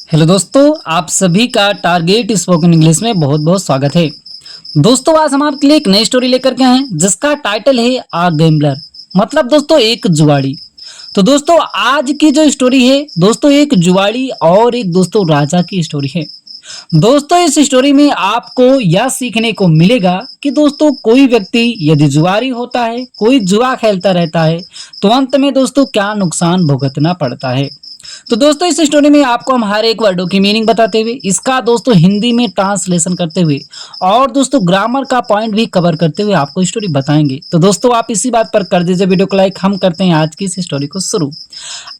Hello दोस्तों, आप सभी का टारगेट स्पोकन इंग्लिश में बहुत बहुत स्वागत है। दोस्तों, आज हम आपके लिए एक नई स्टोरी लेकर के आए हैं जिसका टाइटल है आ गैम्बलर, मतलब दोस्तों एक जुआड़ी। तो दोस्तों आज की जो स्टोरी है दोस्तों एक जुआड़ी और एक दोस्तों राजा की स्टोरी है। दोस्तों इस स्टोरी में आपको यह सीखने को मिलेगा कि दोस्तों कोई व्यक्ति यदि जुआरी होता है, कोई जुआ खेलता रहता है, तो अंत में दोस्तों क्या नुकसान भुगतना पड़ता है। तो दोस्तों इस स्टोरी में आपको हम हर एक वर्डों की मीनिंग बताते हुए, इसका दोस्तों हिंदी में ट्रांसलेशन करते हुए और दोस्तों ग्रामर का पॉइंट भी कवर करते हुए आपको स्टोरी बताएंगे। तो दोस्तों आप इसी बात पर कर दीजिए वीडियो को लाइक। हम करते हैं आज की इस स्टोरी को शुरू।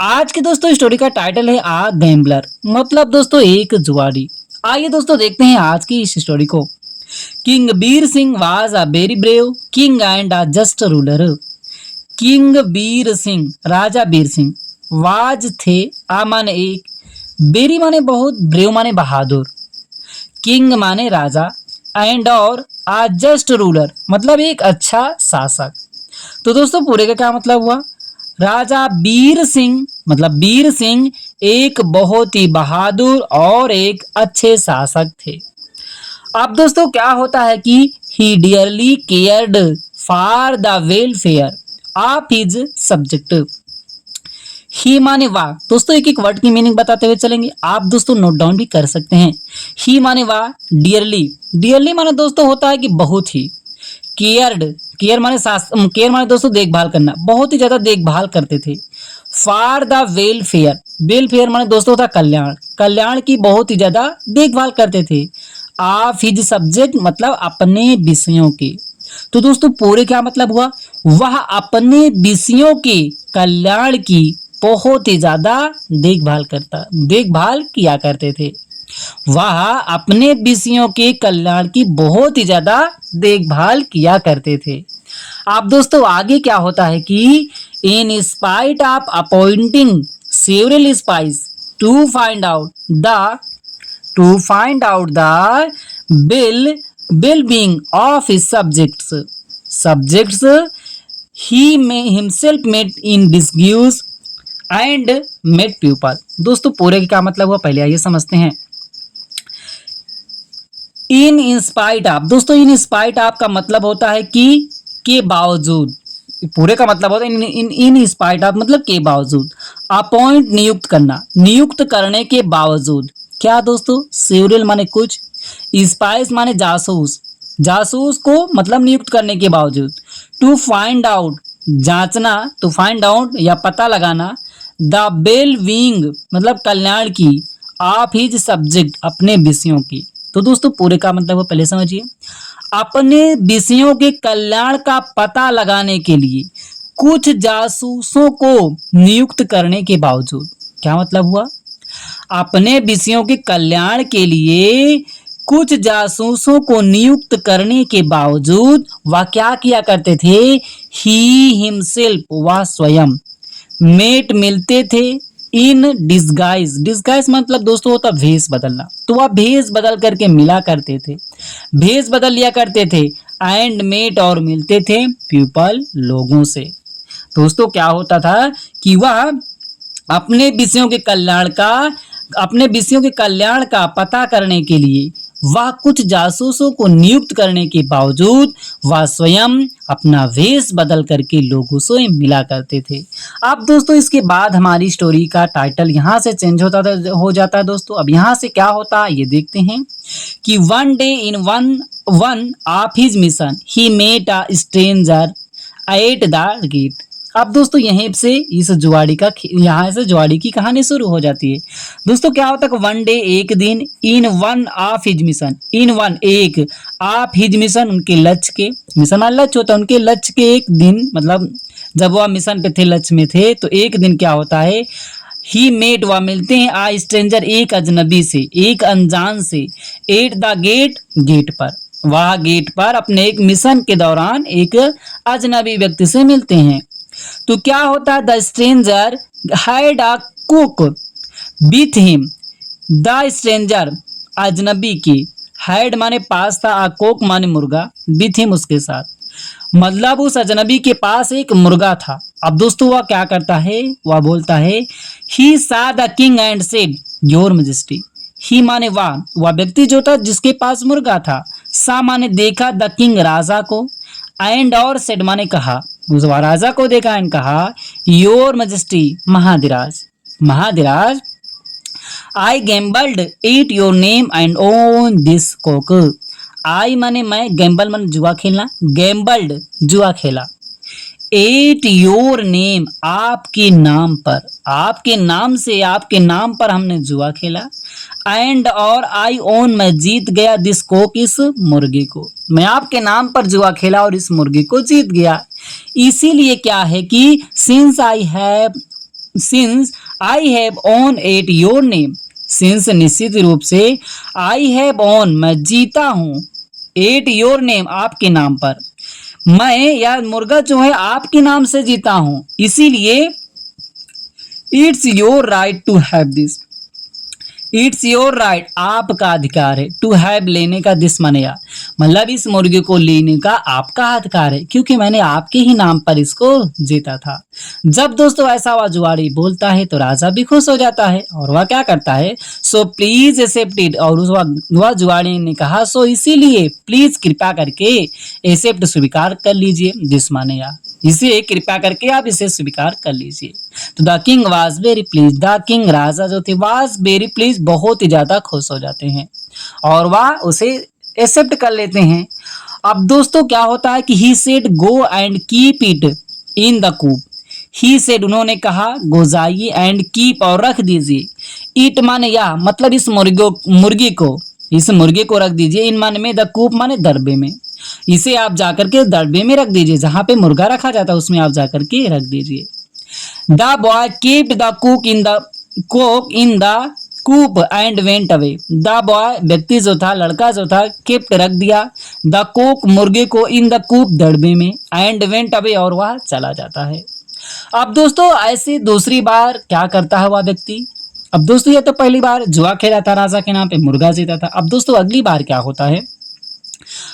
आज की दोस्तों स्टोरी का टाइटल है आ गैम्बलर, मतलब दोस्तों एक जुआरी। आइए दोस्तों देखते हैं आज की इस स्टोरी को। King Bir Singh was a very brave king and a just ruler. King Bir Singh, Raja Bir Singh, was थे, आ माने एक, बेरी माने बहुत, ब्रेव माने बहादुर, किंग माने राजा, एंड और आ जस्ट रूलर मतलब एक अच्छा शासक। तो दोस्तों पूरे का क्या मतलब हुआ? राजा वीर सिंह मतलब वीर सिंह एक बहुत ही बहादुर और एक अच्छे शासक थे। अब दोस्तों क्या होता है कि he dearly cared for the welfare of his subject. He माने वाह, दोस्तों एक एक वर्ड की मीनिंग बताते हुए चलेंगे, आप दोस्तों नोट डाउन भी कर सकते हैं। ही माने वाह, डियरली, डियरली माने दोस्तों होता है कि बहुत ही, केयर्ड, केयर माने दोस्तों देखभाल करना, बहुत ही ज्यादा देखभाल करते थे। फॉर द वेलफेयर, वेलफेयर माने दोस्तों होता कल्याण, कल्याण की बहुत ही ज्यादा देखभाल करते थे। ऑफ हिज सब्जेक्ट मतलब अपने विषयों की। तो दोस्तों पूरे क्या मतलब हुआ? वह अपने विषयों के कल्याण की बहुत ही ज्यादा देखभाल किया करते थे। वह अपने विषयों के कल्याण की बहुत ही ज्यादा देखभाल किया करते थे। अब दोस्तों आगे क्या होता है कि in spite of appointing several spies to find out the well being of his subjects he may himself made in disguise and made pupil। दोस्तों पूरे का क्या मतलब हुआ पहले आइए समझते हैं। इन स्पाइट ऑफ, दोस्तों इन स्पाइट ऑफ का मतलब होता है कि के बावजूद, पूरे का मतलब होता है इन स्पाइट ऑफ मतलब के बावजूद, अपॉइंट नियुक्त करना, नियुक्त करने के बावजूद, क्या दोस्तों? सेवरल माने कुछ, स्पाइस माने जासूस, जासूस को मतलब नियुक्त करने के बावजूद, टू फाइंड आउट जांचना, टू फाइंड आउट या पता लगाना, द वेल बीइंग मतलब कल्याण की, ऑफ हिज सब्जेक्ट अपने विषयों की। तो दोस्तों पूरे का मतलब वो पहले समझिए, अपने विषयों के कल्याण का पता लगाने के लिए कुछ जासूसों को नियुक्त करने के बावजूद, क्या मतलब हुआ? अपने विषयों के कल्याण के लिए कुछ जासूसों को नियुक्त करने के बावजूद वह क्या किया करते थे? ही हिमसेल्फ, वह स्वयं, मेट मिलते थे, इन डिस्गाइज, डिस्गाइज मतलब दोस्तों होता भेष बदलना, तो वह भेष बदल करके मिला करते थे, भेष बदल लिया करते थे, एंड मेट और मिलते थे पीपल लोगों से। दोस्तों क्या होता था कि वह अपने विषयों के कल्याण का पता करने के लिए वह कुछ जासूसों को नियुक्त करने के बावजूद वह स्वयं अपना वेश बदल करके लोगों से मिला करते थे। अब दोस्तों इसके बाद हमारी स्टोरी का टाइटल यहाँ से चेंज हो जाता है दोस्तों। अब यहाँ से क्या होता है ये देखते हैं कि one day in one of his mission he met a stranger at the gate. अब दोस्तों यहीं से इस जुआड़ी का, यहाँ से जुआड़ी की कहानी शुरू हो जाती है। दोस्तों क्या होता है, वन डे एक दिन, इन one of his mission, in one एक, ऑफ हिज मिशन उनके लक्ष्य के, मिशन वाला लक्ष्य होता है, उनके लक्ष्य के एक दिन मतलब जब वह मिशन पे थे, लक्ष्य में थे, तो एक दिन क्या होता है, ही मेट वह मिलते हैं, आ स्ट्रेंजर एक अजनबी से, एक अनजान से, एट द गेट गेट पर, वह गेट पर अपने एक मिशन के दौरान एक अजनबी व्यक्ति से मिलते हैं। तो क्या होता है, the stranger had a cook with him, the stranger अजनबी की, हैड माने पास था, आ कुक माने मुर्गा, विथ हिम उसके साथ, मतलब उस अजनबी के पास एक मुर्गा था। अब दोस्तों वह क्या करता है, वह बोलता है he saw the king and said, your majesty. He माने वह व्यक्ति जो था जिसके पास मुर्गा था। सा माने देखा द किंग राजा को। एंड और सेड माने कहा, उस राजा को देखा एंड कहा योर मैजेस्टी महाधिराज। महाधिराज I gambled at your name and won this cock. I माने मैं, गैम्बल माने जुआ खेलना, गैम्बल्ड जुआ खेला। एट योर नेम आपके नाम पर, आपके नाम से, आपके नाम पर हमने जुआ खेला। एंड और आई ओन मैं जीत गया दिस कोक इस मुर्गे को, मैं आपके नाम पर जुआ खेला और इस मुर्गे को जीत गया। इसीलिए क्या है कि since I have own eight your name, since निश्चित रूप से, आई हैव ओन मैं जीता हूं, एट योर नेम आपके नाम पर, मैं या मुर्गा जो है आपके नाम से जीता हूं, इसीलिए it's your right to have this, it's your right आपका अधिकार है, टू हैव लेने का, दिस माने या, मतलब इस मुर्गे को लेने का आपका अधिकार है क्योंकि मैंने आपके ही नाम पर इसको जीता था। जब दोस्तों ऐसा वह जुआड़ी बोलता है तो राजा भी खुश हो जाता है और वह क्या करता है, सो प्लीज एक्सेप्ट इट, और उस वह जुआड़ी ने कहा सो इसीलिए प्लीज कृपया करके एक्सेप्ट स्वीकार कर लीजिए, दिस माने या, इसे कृपया करके आप इसे स्वीकार कर लीजिए। तो the king was very pleased, the king राजा जो थे वाज वेरी प्लीज बहुत ही ज्यादा खुश हो जाते हैं और वह उसे एक्सेप्ट कर लेते हैं। अब दोस्तों क्या होता है कि he said go and keep it in the coop. He said उन्होंने कहा गो जाइए एंड कीप और रख दीजिए। इट माने या, मतलब इस मुर्गे को रख दीजिए। इन माने में, द कूप माने दरबे में, इसे आप जाकर के दरबे में रख दीजिए, जहां पे मुर्गा रखा जाता है उसमें आप जाकर के रख दीजिए। The boy keeped the cock in the coop and went away. The boy व्यक्ति जो था, लड़का जो था, केप्ट रख दिया, द कोक मुर्गे को, इन द कूप दड़बे में, एंड वेंट अवे और वह चला जाता है। अब दोस्तों ऐसे दूसरी बार क्या करता है वह व्यक्ति। अब दोस्तों ये तो पहली बार जुआ खेला था, राजा के नाम पे मुर्गा जीता था। अब दोस्तों अगली बार क्या होता है,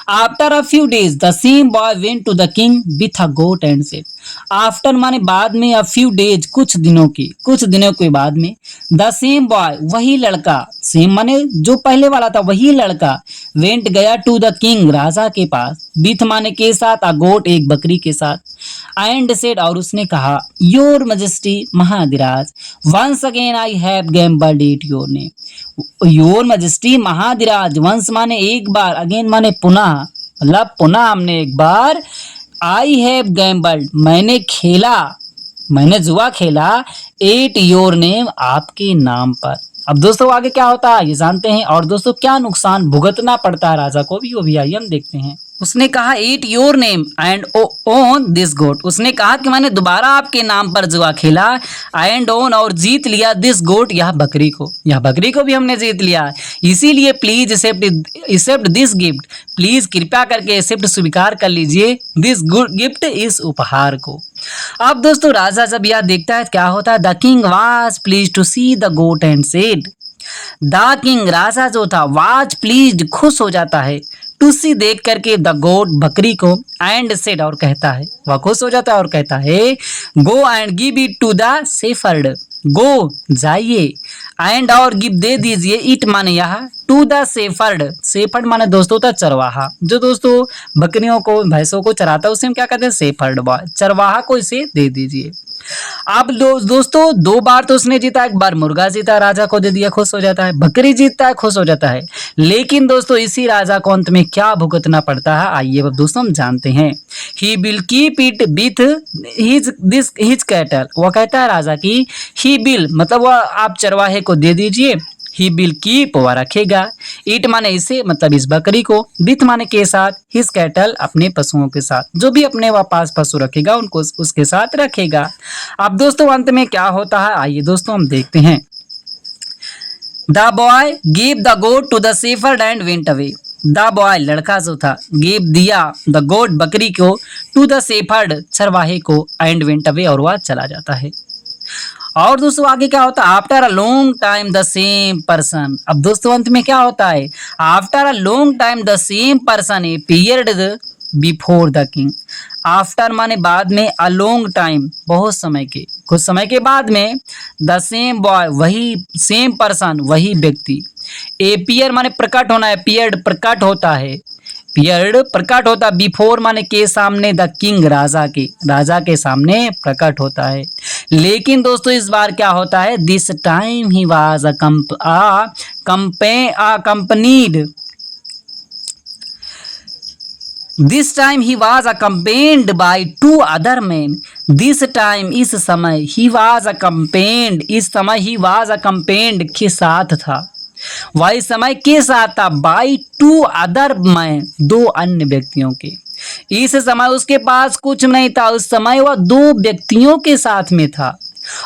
after a few days the same boy went to the king with a goat and said. After माने बाद में, अ फ्यू डेज कुछ दिनों के बाद में, द सेम बॉय वही लड़का, सेम माने जो पहले वाला था वही लड़का, वेंट गया टू द किंग राजा के पास, विथ माने के साथ, अ गोट एक बकरी के साथ, एंड सेड और उसने कहा योर मैजेस्टी महाधिराज once again I have gambled it your name. Your majesty महाधिराज, वंस माने एक बार, अगेन माने पुनः, मतलब पुनः हमने एक बार, आई हैव गैम्बल्ड मैंने जुआ खेला, एट योर नेम आपके नाम पर। अब दोस्तों आगे क्या होता है ये जानते हैं, और दोस्तों क्या नुकसान भुगतना पड़ता है राजा को भी, वो भी आइए हम देखते हैं। उसने कहा at your name and won this goat. उसने कहा कि मैंने दोबारा आपके नाम पर जुआ खेला, एंड ओन और जीत लिया, दिस गोट यह बकरी को भी हमने जीत लिया। इसीलिए please accept this gift, please कृपया करके एक्सेप्ट स्वीकार कर लीजिए दिस गुड गिफ्ट, इस उपहार को। अब दोस्तों राजा जब यह देखता है क्या होता है, the king was pleased to see the goat and said. The king राजा जो था, वाज प्लीज खुश हो जाता है, टू सी देख करके, द गोट बकरी को, एंड सेड और कहता है, वह खुश हो जाता है और कहता है go and give it to the shepherd, go जाइए, एंड और गिव दे दीजिए, इट माने यह, टू द शेफर्ड, शेफर्ड माने दोस्तों था चरवाहा, जो दोस्तों बकरियों को भैंसों को चराता है उसे हम क्या कहते हैं, शेफर्ड बॉय, चरवाहा को इसे दे दीजिए। अब दोस्तों दो बार तो उसने जीता, एक बार मुर्गा जीता, राजा को दे दिया, खुश हो जाता है, बकरी जीतता है, खुश हो जाता है। लेकिन दोस्तों इसी राजा को अंत में क्या भुगतना पड़ता है, आइए अब दोस्तों हम जानते हैं। He will keep it with his cattle. वह कहता है राजा की ही विल, मतलब वह आप चरवाहे को दे दीजिए, ही विल कीप वह रखेगा, इट माने इसे, मतलब इस बकरी को, विथ माने के साथ, हिज कैटल अपने पशुओं के साथ, जो भी अपने वह पास पशु रखेगा उनको उसके साथ रखेगा। अब दोस्तों अंत में क्या होता है आइए दोस्तों हम देखते हैं। The boy give the goat to the shepherd and went away. The boy लड़का जो था, गिव दिया, द गोट बकरी को, टू द शेफर्ड चरवाहे को, एंड वेंट अवे और वह चला जाता है। और दोस्तों आगे क्या होता है, after a long time the same person. अब दोस्तों अंत में क्या होता है, after a long time the same person appeared before the king. After माने बाद में, अ लॉन्ग टाइम बहुत समय के, कुछ समय के बाद में, द सेम बॉय वही, सेम पर्सन वही व्यक्ति, एपियर माने प्रकट होना है, अपीयर्ड प्रकट होता है, पियर्ड प्रकट होता, बिफोर माने के सामने, द किंग राजा के सामने प्रकट होता है। लेकिन दोस्तों इस बार क्या होता है, this time he was accompanied, this time he was accompanied by two other man. This time इस समय, ही वाज अकम्पेन्ड इस समय, ही वाज अकम्पेन्ड के साथ था, वही समय के साथ था, बाई टू अदर मैन दो अन्य व्यक्तियों के। इस समय उसके पास कुछ नहीं था, उस समय वह दो व्यक्तियों के साथ में था।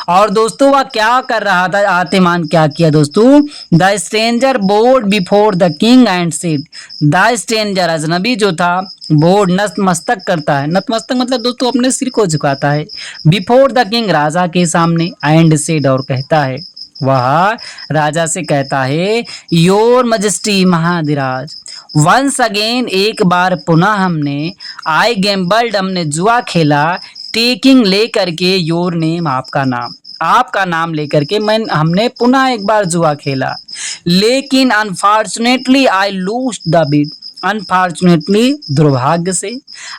और दोस्तों वह क्या कर रहा था, आतिमान क्या किया दोस्तों, the stranger board before the king and said, the stranger अजनबी जो था, बोर्ड नतमस्तक करता है, नतमस्तक मतलब दोस्तों अपने सिर को झुकाता है, बिफोर द किंग राजा के सामने, एंड सेड और कहता है, वह राजा से कहता है, योर मजेस्टी महाधिराज, वंस अगेन एक बार पुनः हमने, आई गैम्बल्ड हमने जुआ खेला, टेकिंग लेकर के, योर नेम आपका नाम लेकर के हमने पुनः एक बार जुआ खेला, लेकिन unfortunately I लूज्ड the bit, unfortunately दुर्भाग्य से,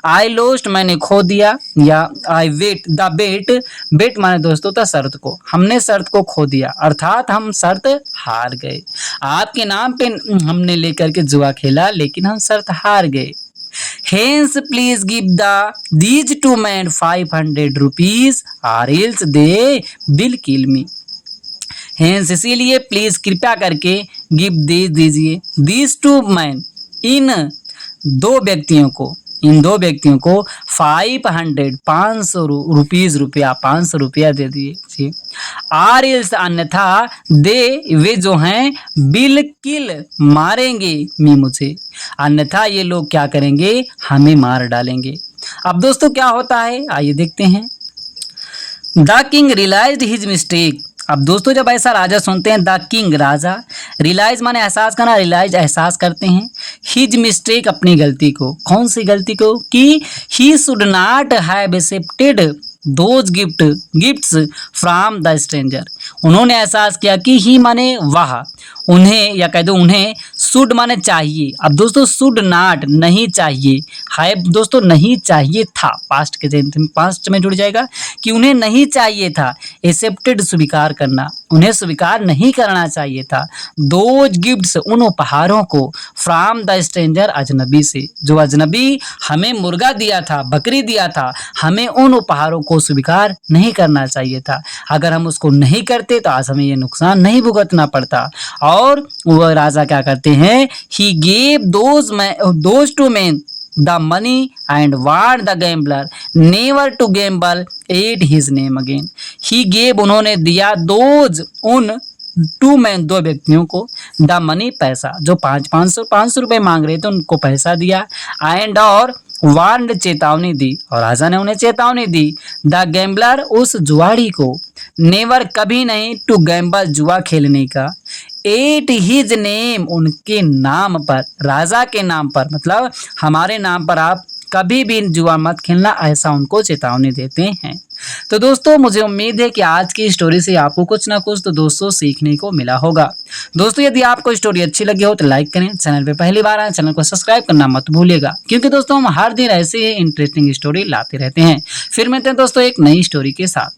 आई लोस्ट मैंने खो दिया, या आई वेट द बेट, बेट माने दोस्तों था शर्त को, हमने शर्त को खो दिया, अर्थात हम शर्त हार गए, आपके नाम पे हमने लेकर के जुआ खेला लेकिन हम शर्त हार गए। Hence please give these two men 500 rupees or else they will kill me. Hence इसीलिए प्लीज कृपया करके गिव दीजिए, these two men इन दो व्यक्तियों को, 500 रुपीज रुपया 500 रुपया दे दिए, आर एल्स अन्यथा, दे वे जो हैं, बिल किल मारेंगे, मी मुझे, अन्यथा ये लोग क्या करेंगे, हमें मार डालेंगे। अब दोस्तों क्या होता है आइए देखते हैं। The king realised his mistake. अब दोस्तों जब ऐसा राजा सुनते हैं, द किंग राजा, रियलाइज माने एहसास करना, रियलाइज एहसास करते हैं, हिज मिस्टेक अपनी गलती को, कौन सी गलती को, कि he should not have accepted those gifts from the stranger. उन्होंने एहसास किया कि ही माने वह, उन्हें या कह दो उन्हें, शुड माने चाहिए। अब दोस्तों शुड नॉट नहीं चाहिए, हैव दोस्तों नहीं चाहिए था, पास्ट में जुड़ जाएगा कि उन्हें नहीं चाहिए था, एक्सेप्टेड स्वीकार करना, उन्हें स्वीकार नहीं करना चाहिए था, दोज गिफ्ट्स उन उपहारों को, फ्रॉम द स्ट्रेंजर अजनबी से, जो अजनबी हमें मुर्गा दिया था, बकरी दिया था, हमें उन उपहारों को स्वीकार नहीं करना चाहिए था। अगर हम उसको नहीं करते तो आज हमें ये नुकसान नहीं भुगतना पड़ता। और वह राजा क्या करते हैं, he gave those two man the money and warned the gambler never to gamble at his name again. He gave उन्होंने दिया, दोज उन, टू मैन दो व्यक्तियों को, द मनी पैसा, जो 500 रुपए मांग रहे थे उनको पैसा दिया, एंड और वार्ड चेतावनी दी, और राजा ने उन्हें चेतावनी दी, द गैम्बलर उस जुआड़ी को, नेवर कभी नहीं, टू गैम्बल जुआ खेलने का, एट हिज नेम उनके नाम पर, राजा के नाम पर, मतलब हमारे नाम पर आप कभी भी जुआ मत खेलना, ऐसा उनको चेतावनी देते हैं। तो दोस्तों मुझे उम्मीद है कि आज की स्टोरी से आपको कुछ ना कुछ तो दोस्तों सीखने को मिला होगा। दोस्तों यदि आपको स्टोरी अच्छी लगी हो तो लाइक करें, चैनल पे पहली बार आए चैनल को सब्सक्राइब करना मत भूलिएगा, क्योंकि दोस्तों हम हर दिन ऐसे ही इंटरेस्टिंग स्टोरी लाते रहते हैं। फिर मिलते हैं दोस्तों एक नई स्टोरी के साथ।